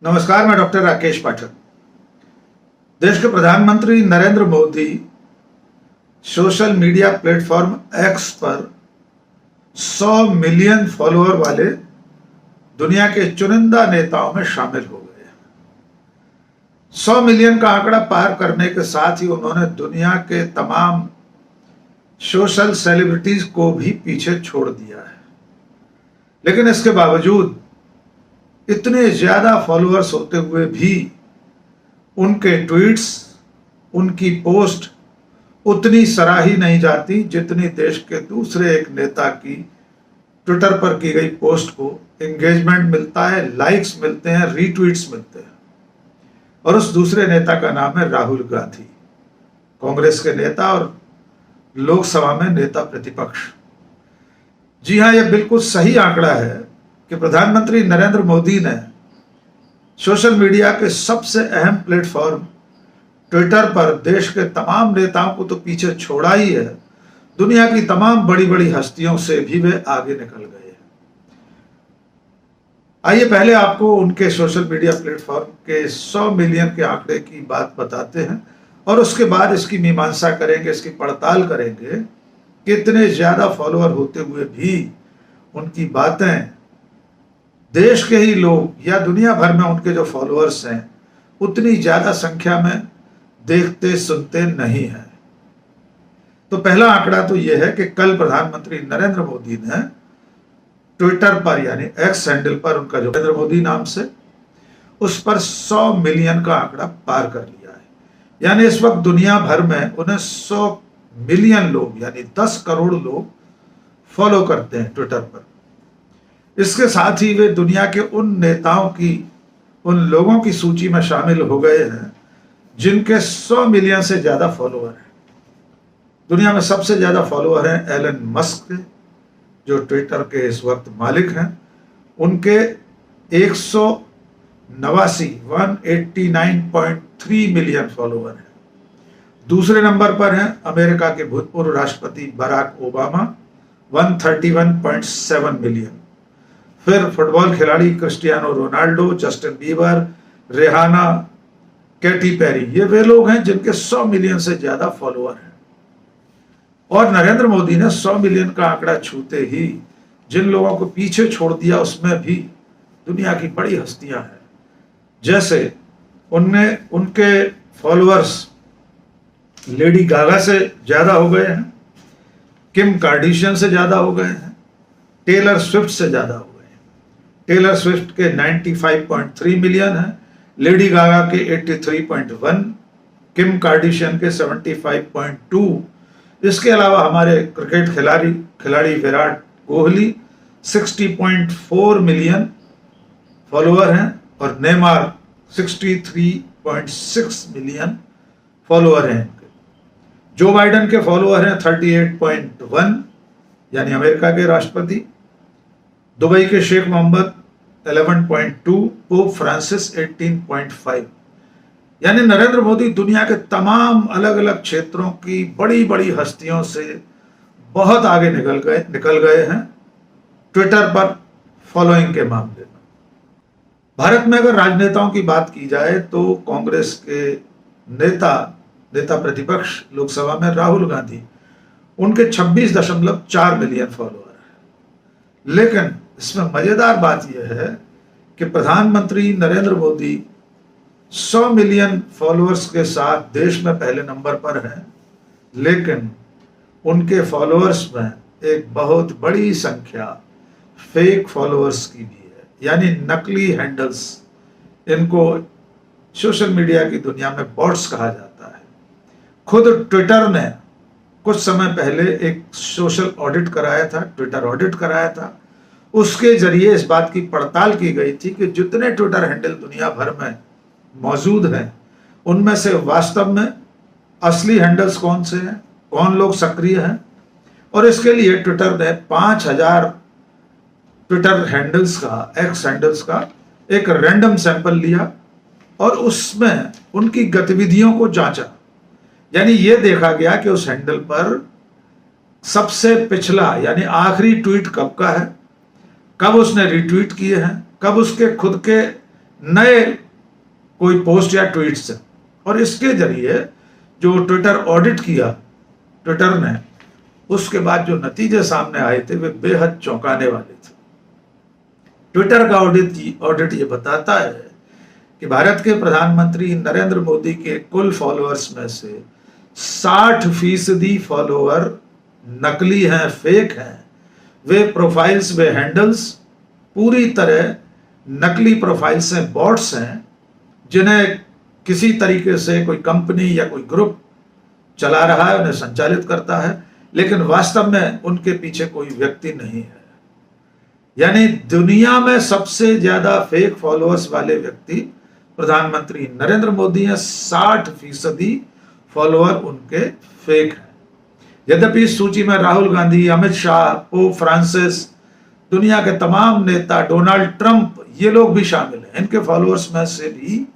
नमस्कार, मैं डॉक्टर राकेश पाठक। देश के प्रधानमंत्री Narendra Modi social media platform x पर 100 मिलियन फॉलोअर वाले दुनिया के चुनिंदा नेताओं में शामिल हो गए। 100 मिलियन का आंकड़ा पार करने के साथ ही उन्होंने दुनिया के तमाम सोशल सेलिब्रिटीज को भी पीछे छोड़ दिया है। लेकिन इसके बावजूद इतने ज्यादा फॉलोअर्स होते हुए भी उनके ट्वीट्स, उनकी पोस्ट उतनी सराही नहीं जाती जितनी देश के दूसरे एक नेता की ट्विटर पर की गई पोस्ट को एंगेजमेंट मिलता है, लाइक्स मिलते हैं, रीट्वीट्स मिलते हैं। और उस दूसरे नेता का नाम है राहुल गांधी, कांग्रेस के नेता और लोकसभा में नेता प्रतिपक्ष। जी हां, यह बिल्कुल सही आंकड़ा है कि प्रधानमंत्री नरेंद्र मोदी ने सोशल मीडिया के सबसे अहम प्लेटफॉर्म ट्विटर पर देश के तमाम नेताओं को तो पीछे छोड़ा ही है, दुनिया की तमाम बड़ी बड़ी हस्तियों से भी वे आगे निकल गए। आइए पहले आपको उनके सोशल मीडिया प्लेटफॉर्म के 100 मिलियन के आंकड़े की बात बताते हैं और उसके बाद इसकी मीमांसा करेंगे, इसकी पड़ताल करेंगे कि इतने ज्यादा फॉलोअर होते हुए भी उनकी बातें देश के ही लोग या दुनिया भर में उनके जो फॉलोअर्स हैं उतनी ज्यादा संख्या में देखते सुनते नहीं है। तो पहला आंकड़ा तो यह है कि कल प्रधानमंत्री नरेंद्र मोदी ने ट्विटर पर यानी एक्स हैंडल पर उनका जो नरेंद्र मोदी नाम से उस पर 100 मिलियन का आंकड़ा पार कर लिया है। यानी इस वक्त दुनिया भर में उन्हें 100 मिलियन लोग यानी 10 करोड़ लोग फॉलो करते हैं ट्विटर पर। इसके साथ ही वे दुनिया के उन नेताओं की, उन लोगों की सूची में शामिल हो गए हैं जिनके 100 मिलियन से ज्यादा फॉलोअर हैं। दुनिया में सबसे ज्यादा फॉलोअर हैं एलन मस्क के, जो ट्विटर के इस वक्त मालिक हैं। उनके 189.3 मिलियन फॉलोअर हैं। दूसरे नंबर पर हैं अमेरिका के भूतपूर्व राष्ट्रपति बराक ओबामा, 131.7 मिलियन। फिर फुटबॉल खिलाड़ी Cristiano Ronaldo, Justin Bieber, Rehana, Katy Perry, ये वे लोग हैं जिनके 100 मिलियन से ज्यादा फॉलोअर हैं। और नरेंद्र मोदी ने 100 मिलियन का आंकड़ा छूते ही जिन लोगों को पीछे छोड़ दिया उसमें भी दुनिया की बड़ी हस्तियां हैं। जैसे उनके फॉलोअर्स लेडी गागा से ज्यादा हो गए हैं, किम कार्डिशियन से ज्यादा हो गए हैं, टेलर स्विफ्ट से ज्यादा हो गए हैं। टेलर स्विफ्ट के 95.3 मिलियन है, लेडी गागा के 83.1, किम कार्डिशियन के 75.2। इसके अलावा हमारे क्रिकेट खिलाड़ी विराट कोहली 60.4 मिलियन फॉलोअर हैं और नेमार 63.6 मिलियन फॉलोअर हैं। जो बाइडेन के फॉलोअर हैं 38.1 यानी अमेरिका के राष्ट्रपति। दुबई के शेख मोहम्मद 11.2, पोप फ्रांसिस 18.5। यानी नरेंद्र मोदी दुनिया के तमाम अलग अलग क्षेत्रों की बड़ी बड़ी हस्तियों से बहुत आगे निकल गए हैं ट्विटर पर फॉलोइंग के मामले में। भारत में अगर राजनेताओं की बात की जाए तो कांग्रेस के नेता प्रतिपक्ष लोकसभा में राहुल गांधी, उनके 26.4 मिलियन फॉलोअर हैं। लेकिन इसमें मजेदार बात यह है कि प्रधानमंत्री नरेंद्र मोदी 100 मिलियन फॉलोअर्स के साथ देश में पहले नंबर पर हैं, लेकिन उनके फॉलोअर्स में एक बहुत बड़ी संख्या फेक फॉलोअर्स की भी है, यानी नकली हैंडल्स। इनको सोशल मीडिया की दुनिया में बॉट्स कहा जाता है। खुद ट्विटर ने कुछ समय पहले एक सोशल ऑडिट कराया था, ट्विटर ऑडिट कराया था। उसके जरिए इस बात की पड़ताल की गई थी कि जितने ट्विटर हैंडल दुनिया भर में मौजूद हैं उनमें से वास्तव में असली हैंडल्स कौन से हैं, कौन लोग सक्रिय हैं। और इसके लिए ट्विटर ने 5000 ट्विटर हैंडल्स का, एक्स हैंडल्स का एक रैंडम सैंपल लिया और उसमें उनकी गतिविधियों को जांचा। यानी यह देखा गया कि उस हैंडल पर सबसे पिछला यानी आखिरी ट्वीट कब का है, कब उसने रिट्वीट किए हैं, कब उसके खुद के नए कोई पोस्ट या ट्वीट से, और इसके जरिए जो ट्विटर ऑडिट किया ट्विटर ने, उसके बाद जो नतीजे सामने आए थे वे बेहद चौंकाने वाले थे। ट्विटर का ऑडिट ये बताता है कि भारत के प्रधानमंत्री नरेंद्र मोदी के कुल फॉलोअर्स में से 60% फॉलोअर नकली हैं, फेक हैं। वे प्रोफाइल्स, वे हैंडल्स पूरी तरह नकली प्रोफाइल्स हैं, बॉट्स हैं, जिन्हें किसी तरीके से कोई कंपनी या कोई ग्रुप चला रहा है, उन्हें संचालित करता है, लेकिन वास्तव में उनके पीछे कोई व्यक्ति नहीं है। यानी दुनिया में सबसे ज्यादा फेक फॉलोअर्स वाले व्यक्ति प्रधानमंत्री नरेंद्र मोदी हैं। 60% फॉलोअर उनके फेक हैं। यद्यपि इस सूची में राहुल गांधी, अमित शाह, पोप फ्रांसिस, दुनिया के तमाम नेता, डोनाल्ड ट्रंप, ये लोग भी शामिल हैं। इनके फॉलोअर्स में से भी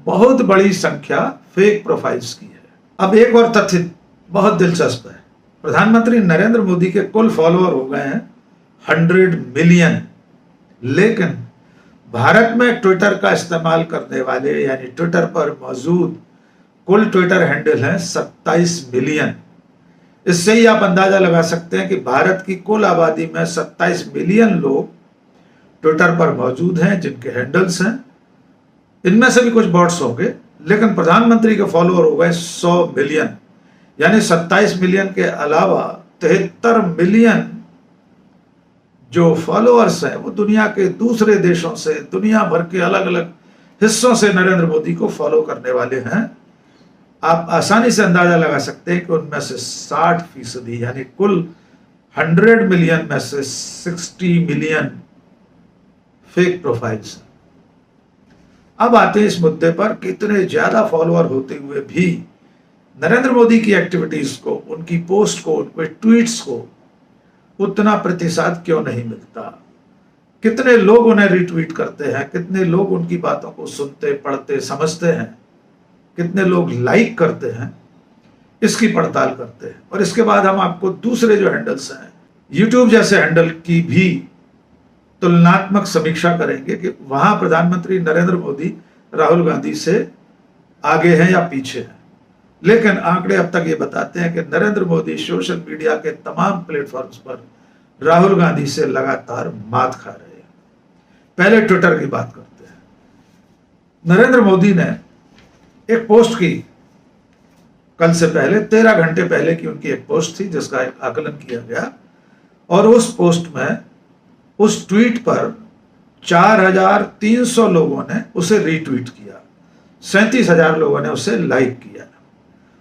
बहुत बड़ी संख्या फेक प्रोफाइल्स की है। अब एक और तथ्य बहुत दिलचस्प है। प्रधानमंत्री नरेंद्र मोदी के कुल फॉलोअर हो गए हैं 100 मिलियन, लेकिन भारत में ट्विटर का इस्तेमाल करने वाले यानी ट्विटर पर मौजूद कुल ट्विटर हैंडल हैं 27 मिलियन। इससे ही आप अंदाजा लगा सकते हैं कि भारत की कुल आबादी में 27 मिलियन लोग ट्विटर पर मौजूद हैं, जिनके हैंडल्स हैं। इनमें से भी कुछ बॉट्स होंगे, लेकिन प्रधानमंत्री के फॉलोअर हो गए 100 मिलियन। यानी 27 मिलियन के अलावा 73 मिलियन जो फॉलोअर्स हैं वो दुनिया के दूसरे देशों से, दुनिया भर के अलग अलग हिस्सों से नरेंद्र मोदी को फॉलो करने वाले हैं। आप आसानी से अंदाजा लगा सकते हैं कि उनमें से 60% यानी कुल 100 मिलियन में से 60 मिलियन फेक प्रोफाइल्स। अब आते हैं इस मुद्दे पर कि इतने ज्यादा फॉलोअर होते हुए भी नरेंद्र मोदी की एक्टिविटीज को, उनकी पोस्ट को, उनके ट्वीट्स को उतना प्रतिसाद क्यों नहीं मिलता? कितने लोग उन्हें रिट्वीट करते हैं, कितने लोग उनकी बातों को सुनते, पढ़ते, समझते हैं, कितने लोग लाइक करते हैं, इसकी पड़ताल करते हैं। और इसके बाद हम आपको दूसरे जो हैंडल्स हैं, यूट्यूब जैसे हैंडल की भी तुलनात्मक समीक्षा करेंगे कि वहां प्रधानमंत्री नरेंद्र मोदी राहुल गांधी से आगे हैं या पीछे हैं। लेकिन आंकड़े अब तक ये बताते हैं कि नरेंद्र मोदी सोशल मीडिया के तमाम प्लेटफॉर्म्स पर राहुल गांधी से लगातार मात खा रहे हैं। पहले ट्विटर की बात करते हैं। नरेंद्र मोदी ने एक पोस्ट की, कल से पहले 13 घंटे पहले की उनकी एक पोस्ट थी जिसका एक आकलन किया गया, और उस पोस्ट में, उस ट्वीट पर 4300 लोगों ने उसे रीट्वीट किया, 37,000 लोगों ने उसे लाइक किया।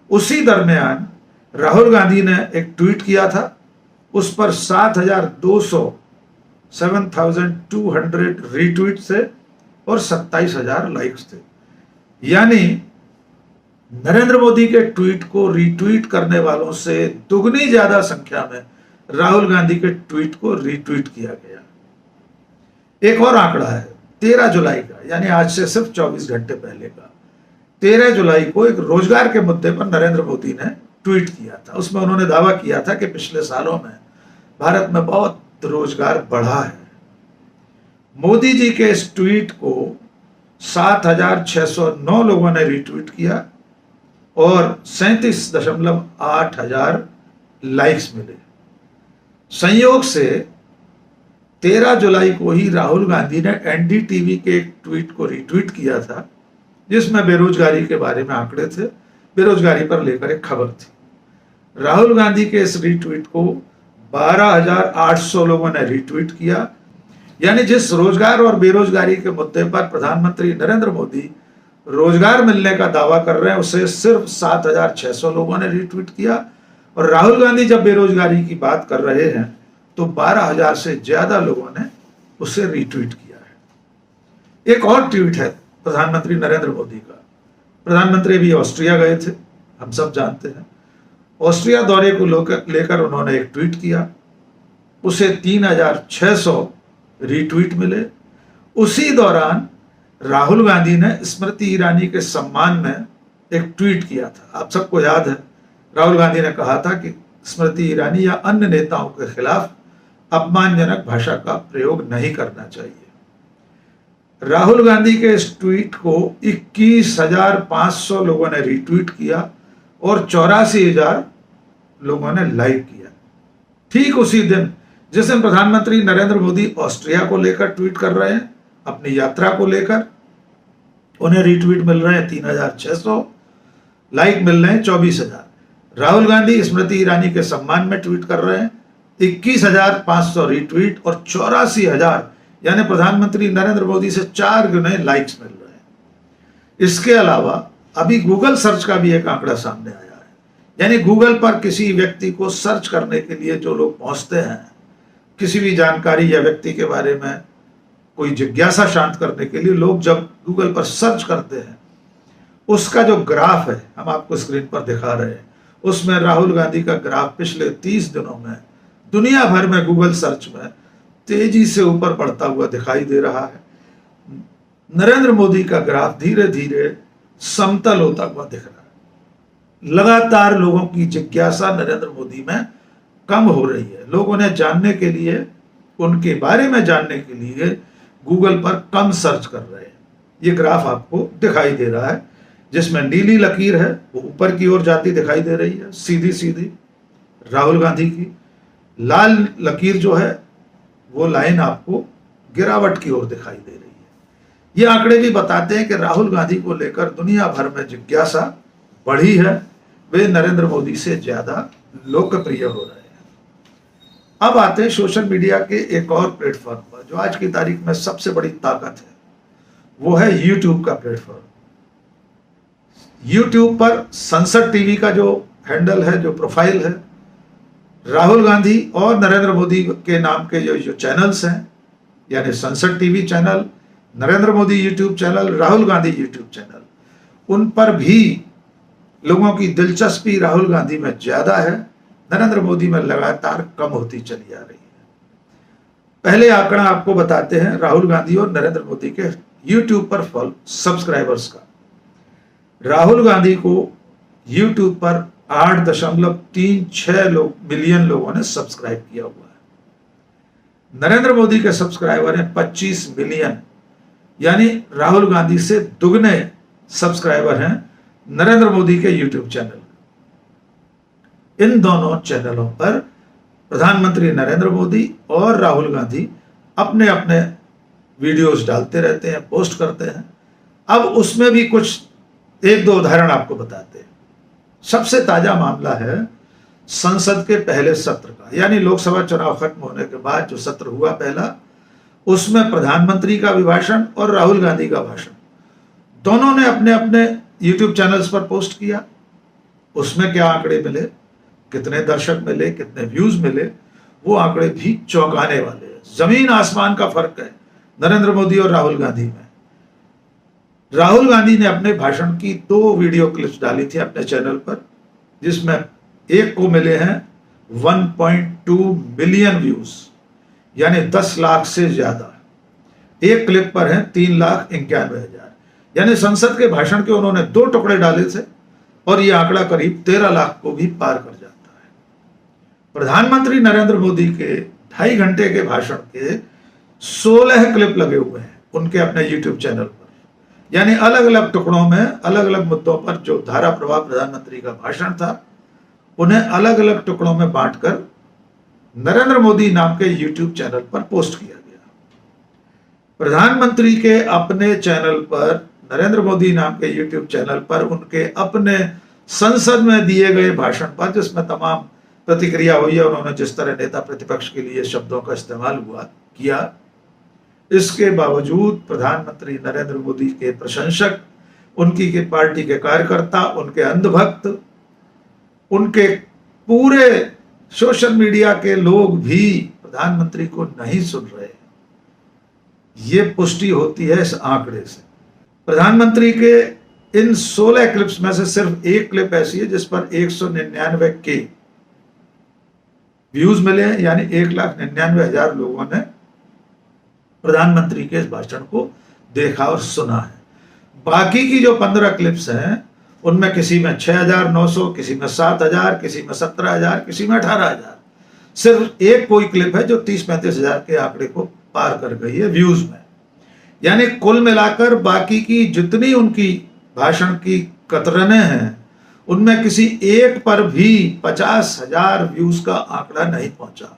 उसी दरमियान राहुल गांधी ने एक ट्वीट किया था, उस पर 7,200 रीट्वीट थे और 27,000 लाइक्स थे। यानी नरेंद्र मोदी के ट्वीट को रीट्वीट करने वालों से दुगनी ज्यादा संख्या में राहुल गांधी के ट्वीट को रीट्वीट किया गया। एक और आंकड़ा है 13 जुलाई का, यानी आज से सिर्फ 24 घंटे पहले का। 13 जुलाई को एक रोजगार के मुद्दे पर नरेंद्र मोदी ने ट्वीट किया था। उसमें उन्होंने दावा किया था कि पिछले सालों में भारत में बहुत रोजगार बढ़ा है। मोदी जी के इस ट्वीट को 7,609 लोगों ने रीट्वीट किया और 37.8 हजार लाइक्स मिले। संयोग से 13 जुलाई को ही राहुल गांधी ने एनडीटीवी के एक ट्वीट को रीट्वीट किया था जिसमें बेरोजगारी के बारे में आंकड़े थे, बेरोजगारी पर लेकर एक खबर थी। राहुल गांधी के इस रीट्वीट को 12,800 लोगों ने रीट्वीट किया। यानी जिस रोजगार और बेरोजगारी के मुद्दे पर प्रधानमंत्री नरेंद्र मोदी रोजगार मिलने का दावा कर रहे हैं, उसे सिर्फ 7,600 लोगों ने रीट्वीट किया, और राहुल गांधी जब बेरोजगारी की बात कर रहे हैं तो 12,000 से ज्यादा लोगों ने उसे रीट्वीट किया है। एक और ट्वीट है प्रधानमंत्री नरेंद्र मोदी का। प्रधानमंत्री भी ऑस्ट्रिया गए थे, हम सब जानते हैं। ऑस्ट्रिया दौरे को लेकर उन्होंने एक ट्वीट किया, उसे 3,600 रीट्वीट मिले। उसी दौरान राहुल गांधी ने स्मृति ईरानी के सम्मान में एक ट्वीट किया था। आप सबको याद है, राहुल गांधी ने कहा था कि स्मृति ईरानी या अन्य नेताओं के खिलाफ अपमानजनक भाषा का प्रयोग नहीं करना चाहिए। राहुल गांधी के इस ट्वीट को 21,500 लोगों ने रीट्वीट किया और 84,000 लोगों ने लाइक किया। ठीक उसी दिन जिस दिन प्रधानमंत्री नरेंद्र मोदी ऑस्ट्रिया को लेकर ट्वीट कर रहे हैं, अपनी यात्रा को लेकर, उन्हें रीट्वीट मिल रहे हैं 3,600, लाइक मिल रहे हैं 24,000। राहुल गांधी स्मृति ईरानी के सम्मान में ट्वीट कर रहे हैं, 21,500 रीट्वीट और 84,000, यानी प्रधानमंत्री नरेंद्र मोदी से 4 गुने लाइक्स मिल रहे हैं। इसके अलावा अभी गूगल सर्च का भी एक आंकड़ा सामने आया है, यानी गूगल पर किसी व्यक्ति को सर्च करने के लिए जो लोग पहुंचते हैं, किसी भी जानकारी या व्यक्ति के बारे में कोई जिज्ञासा शांत करने के लिए लोग जब गूगल पर सर्च करते हैं, उसका जो ग्राफ है हम आपको स्क्रीन पर दिखा रहे हैं, उसमें राहुल गांधी का ग्राफ पिछले 30 दिनों में दुनिया भर में गूगल सर्च में तेजी से ऊपर बढ़ता हुआ दिखाई दे रहा है। नरेंद्र मोदी का ग्राफ धीरे धीरे समतल होता हुआ दिख रहा है। लगातार लोगों की जिज्ञासा नरेंद्र मोदी में कम हो रही है। लोग उन्हें जानने के लिए, उनके बारे में जानने के लिए गूगल पर कम सर्च कर रहे हैं। ये ग्राफ आपको दिखाई दे रहा है, जिसमें नीली लकीर है वो ऊपर की ओर जाती दिखाई दे रही है, सीधी सीधी राहुल गांधी की। लाल लकीर जो है वो लाइन आपको गिरावट की ओर दिखाई दे रही है। ये आंकड़े भी बताते हैं कि राहुल गांधी को लेकर दुनिया भर में जिज्ञासा बढ़ी है, वे नरेंद्र मोदी से ज्यादा लोकप्रिय हो रहे हैं। अब आते हैं सोशल मीडिया के एक और प्लेटफॉर्म पर, जो आज की तारीख में सबसे बड़ी ताकत है, वो है यूट्यूब का प्लेटफॉर्म। यूट्यूब पर संसद टीवी का जो हैंडल है, जो प्रोफाइल है, राहुल गांधी और नरेंद्र मोदी के नाम के जो चैनल्स हैं, यानी संसद TV channel, Narendra Modi YouTube channel, Rahul Gandhi YouTube channel, उन पर भी लोगों की दिलचस्पी राहुल गांधी में ज्यादा है, नरेंद्र मोदी में लगातार कम होती चली आ रही है। पहले आंकड़ा आपको बताते हैं राहुल गांधी और नरेंद्र मोदी के यूट्यूब पर सब्सक्राइबर्स का। राहुल गांधी को यूट्यूब पर 8.36 मिलियन लोगों ने सब्सक्राइब किया हुआ है। नरेंद्र मोदी के सब्सक्राइबर हैं 25 मिलियन, यानी राहुल गांधी से दुगने सब्सक्राइबर हैं नरेंद्र मोदी के यूट्यूब चैनल। इन दोनों चैनलों पर प्रधानमंत्री नरेंद्र मोदी और राहुल गांधी अपने अपने वीडियोस डालते रहते हैं, पोस्ट करते हैं। अब उसमें भी कुछ एक दो उदाहरण आपको बताते हैं। सबसे ताजा मामला है संसद के पहले सत्र का, यानी लोकसभा चुनाव खत्म होने के बाद जो सत्र हुआ पहला, उसमें प्रधानमंत्री का अभिभाषण और राहुल गांधी का भाषण दोनों ने अपने अपने यूट्यूब चैनल्स पर पोस्ट किया। उसमें क्या आंकड़े मिले, कितने दर्शक मिले, कितने व्यूज मिले, वो आंकड़े भी चौंकाने वाले हैं। जमीन आसमान का फर्क है नरेंद्र मोदी और राहुल गांधी में। राहुल गांधी ने अपने भाषण की 2 वीडियो क्लिप्स डाली थी अपने चैनल पर, जिसमें एक को मिले हैं 1.2 मिलियन व्यूज, यानी 10 लाख से ज्यादा। एक क्लिप पर है 3,91,000, यानी संसद के भाषण के उन्होंने 2 टुकड़े डाले थे और यह आंकड़ा करीब 13 लाख को भी पार कर जाता है। प्रधानमंत्री नरेंद्र मोदी के 2.5 घंटे के भाषण के 16 क्लिप लगे हुए हैं उनके अपने यूट्यूब चैनल पर, यानी अलग अलग टुकड़ों में अलग अलग मुद्दों पर जो धारा प्रवाह प्रधानमंत्री का भाषण था, उन्हें अलग अलग टुकड़ों में बांटकर नरेंद्र मोदी नाम के यूट्यूब चैनल पर पोस्ट किया गया। प्रधानमंत्री के अपने चैनल पर, नरेंद्र मोदी नाम के यूट्यूब चैनल पर, उनके अपने संसद में दिए गए भाषण पर, जिसमें तमाम प्रतिक्रिया हुई है, उन्होंने जिस तरह नेता प्रतिपक्ष के लिए शब्दों का इस्तेमाल किया, इसके बावजूद प्रधानमंत्री नरेंद्र मोदी के प्रशंसक, उनकी के पार्टी के कार्यकर्ता, उनके अंधभक्त, उनके पूरे सोशल मीडिया के लोग भी प्रधानमंत्री को नहीं सुन रहे। ये पुष्टि होती है इस आंकड़े से। प्रधानमंत्री के इन 16 क्लिप्स में से सिर्फ एक क्लिप ऐसी है जिस पर 199 के व्यूज मिले हैं, यानी 1,99,000 लोगों ने प्रधानमंत्री के इस भाषण को देखा और सुना है। बाकी की जो 15 क्लिप्स हैं उनमें किसी में 6,900, किसी में 7,000, किसी में 17,000, किसी में 18,000। सिर्फ एक कोई क्लिप है जो 30-35 हजार के आंकड़े को पार कर गई है व्यूज में। यानी कुल मिलाकर बाकी की जितनी उनकी भाषण की कतरने हैं उनमें किसी एक पर भी 50,000 व्यूज का आंकड़ा नहीं पहुंचा,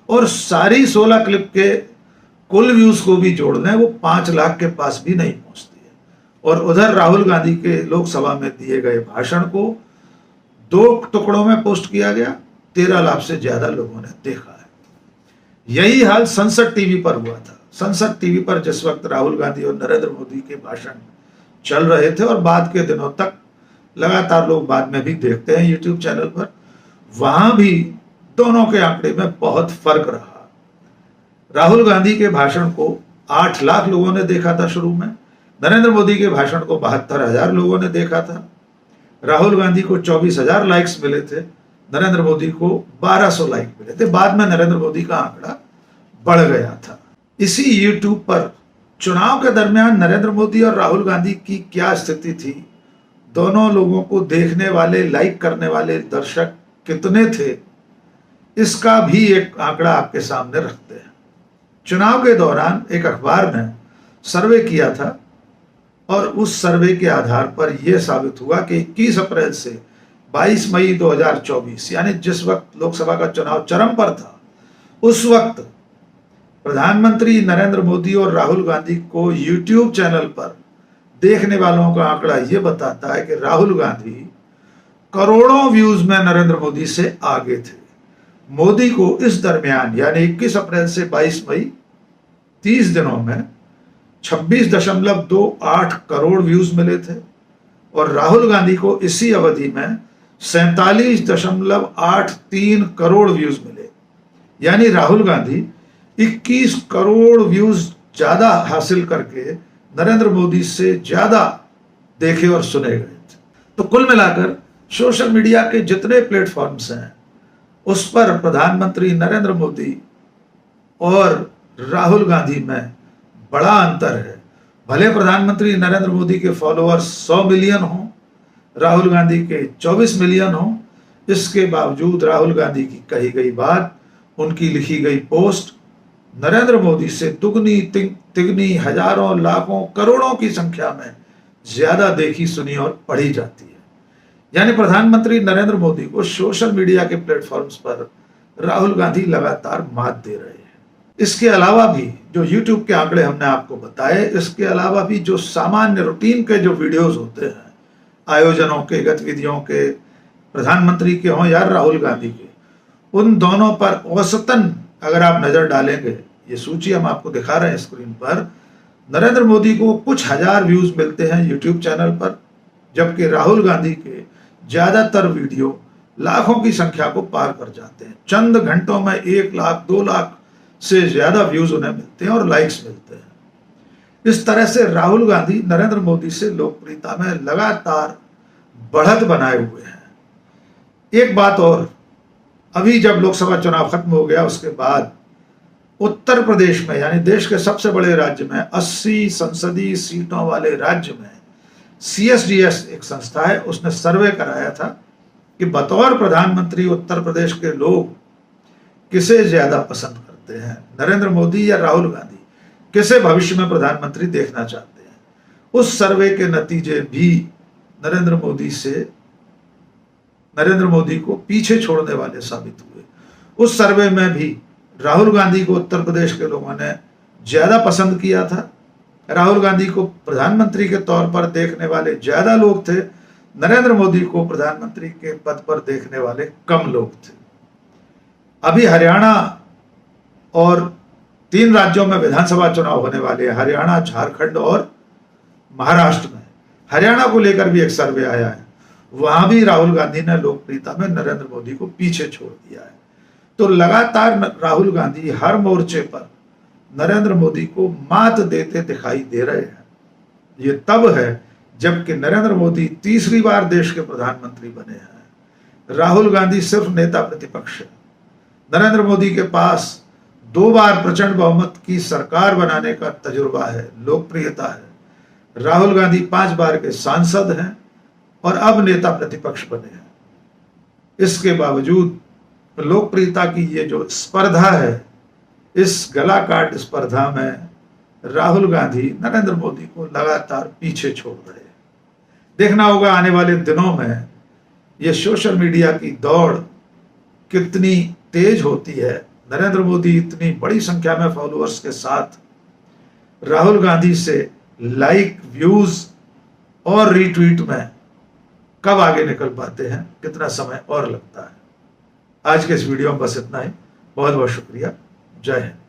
और सारी 16 क्लिप के कुल व्यूज को भी जोड़ लें वो 5 लाख के पास भी नहीं पहुंचती है। और उधर राहुल गांधी के लोकसभा में दिए गए भाषण को 2 टुकड़ों में पोस्ट किया गया, 13 लाख से ज्यादा लोगों ने देखा है। यही हाल संसद टीवी पर हुआ था। संसद टीवी पर जिस वक्त राहुल गांधी और नरेंद्र मोदी के भाषण चल रहे थे और बाद के दिनों तक लगातार लोग बाद में भी देखते हैं यूट्यूब चैनल पर, वहां भी दोनों के आंकड़े में बहुत फर्क रहा। राहुल गांधी के भाषण को 8 लाख लोगों ने देखा था शुरू में, नरेंद्र मोदी के भाषण को 72,000 लोगों ने देखा था। राहुल गांधी को 24,000 लाइक्स मिले थे, नरेंद्र मोदी को 1200 लाइक मिले थे। बाद में नरेंद्र मोदी का आंकड़ा बढ़ गया था। इसी यूट्यूब पर चुनाव के दरमियान नरेंद्र मोदी और राहुल गांधी की क्या स्थिति थी, दोनों लोगों को देखने वाले, लाइक करने वाले दर्शक कितने थे, इसका भी एक आंकड़ा आपके सामने रखते हैं। चुनाव के दौरान एक अखबार ने सर्वे किया था और उस सर्वे के आधार पर यह साबित हुआ कि 21 अप्रैल से 22 मई 2024 यानी जिस वक्त लोकसभा का चुनाव चरम पर था, उस वक्त प्रधानमंत्री नरेंद्र मोदी और राहुल गांधी को यूट्यूब चैनल पर देखने वालों का आंकड़ा यह बताता है कि राहुल गांधी करोड़ों व्यूज में नरेंद्र मोदी से आगे थे। मोदी को इस दरमियान यानी 21 अप्रैल से 22 मई 30 दिनों में 26.28 करोड़ व्यूज मिले थे और राहुल गांधी को इसी अवधि में 47.83 करोड़ व्यूज मिले। यानी राहुल गांधी 21 करोड़ व्यूज ज्यादा हासिल करके नरेंद्र मोदी से ज्यादा देखे और सुने गए थे। तो कुल मिलाकर सोशल मीडिया के जितने प्लेटफॉर्म्स हैं उस पर प्रधानमंत्री नरेंद्र मोदी और राहुल गांधी में बड़ा अंतर है। भले प्रधानमंत्री नरेंद्र मोदी के फॉलोअर्स 100 मिलियन हों, राहुल गांधी के 24 मिलियन हों, इसके बावजूद राहुल गांधी की कही गई बात, उनकी लिखी गई पोस्ट नरेंद्र मोदी से दुगनी तिगनी, हजारों, लाखों, करोड़ों की संख्या में ज्यादा देखी, सुनी और पढ़ी जाती है। यानी प्रधानमंत्री नरेंद्र मोदी को सोशल मीडिया के प्लेटफॉर्म्स पर राहुल गांधी लगातार मात दे रहे हैं। इसके अलावा भी जो यूट्यूब के आंकड़े हमने आपको बताए, इसके अलावा भी जो सामान्य रूटीन के जो वीडियोस होते हैं, आयोजनों के, गतिविधियों के, प्रधानमंत्री के हों या राहुल गांधी के, उन दोनों पर औसतन अगर आप नजर डालेंगे, ये सूची हम आपको दिखा रहे हैं स्क्रीन पर, नरेंद्र मोदी को कुछ हजार व्यूज मिलते हैं यूट्यूब चैनल पर, जबकि राहुल गांधी के ज्यादातर वीडियो लाखों की संख्या को पार कर जाते हैं। चंद घंटों में 1 लाख 2 लाख से ज्यादा व्यूज उन्हें मिलते हैं और लाइक्स मिलते हैं। इस तरह से राहुल गांधी नरेंद्र मोदी से लोकप्रियता में लगातार बढ़त बनाए हुए हैं। एक बात और, अभी जब लोकसभा चुनाव खत्म हो गया उसके बाद उत्तर प्रदेश में यानी देश के सबसे बड़े राज्य में 80 संसदीय सीटों वाले राज्य में CSDS एक संस्था है, उसने सर्वे कराया था कि बतौर प्रधानमंत्री उत्तर प्रदेश के लोग किसे ज्यादा पसंद करते हैं, नरेंद्र मोदी या राहुल गांधी, किसे भविष्य में प्रधानमंत्री देखना चाहते हैं। उस सर्वे के नतीजे भी नरेंद्र मोदी को पीछे छोड़ने वाले साबित हुए। उस सर्वे में भी राहुल गांधी को उत्तर प्रदेश के लोगों ने ज्यादा पसंद किया था। राहुल गांधी को प्रधानमंत्री के तौर पर देखने वाले ज्यादा लोग थे, नरेंद्र मोदी को प्रधानमंत्री के पद पर देखने वाले कम लोग थे। अभी हरियाणा और 3 राज्यों में विधानसभा चुनाव होने वाले हैं, हरियाणा, झारखंड और महाराष्ट्र में। हरियाणा को लेकर भी एक सर्वे आया है, वहां भी राहुल गांधी ने लोकप्रियता में नरेंद्र मोदी को पीछे छोड़ दिया है। तो लगातार राहुल गांधी हर मोर्चे पर नरेंद्र मोदी को मात देते दिखाई दे रहे हैं। ये तब है जबकि नरेंद्र मोदी तीसरी बार देश के प्रधानमंत्री बने हैं, राहुल गांधी सिर्फ नेता प्रतिपक्ष है। नरेंद्र मोदी के पास 2 बार प्रचंड बहुमत की सरकार बनाने का तजुर्बा है, लोकप्रियता है। राहुल गांधी 5 बार के सांसद हैं और अब नेता प्रतिपक्ष बने हैं। इसके बावजूद लोकप्रियता की ये जो स्पर्धा है, इस गला काट स्पर्धा में राहुल गांधी नरेंद्र मोदी को लगातार पीछे छोड़ रहे हैं। देखना होगा आने वाले दिनों में ये सोशल मीडिया की दौड़ कितनी तेज होती है। नरेंद्र मोदी इतनी बड़ी संख्या में फॉलोअर्स के साथ राहुल गांधी से लाइक, व्यूज और रीट्वीट में कब आगे निकल पाते हैं, कितना समय और लगता है। आज के इस वीडियो में बस इतना ही। बहुत बहुत शुक्रिया। जय हिंद।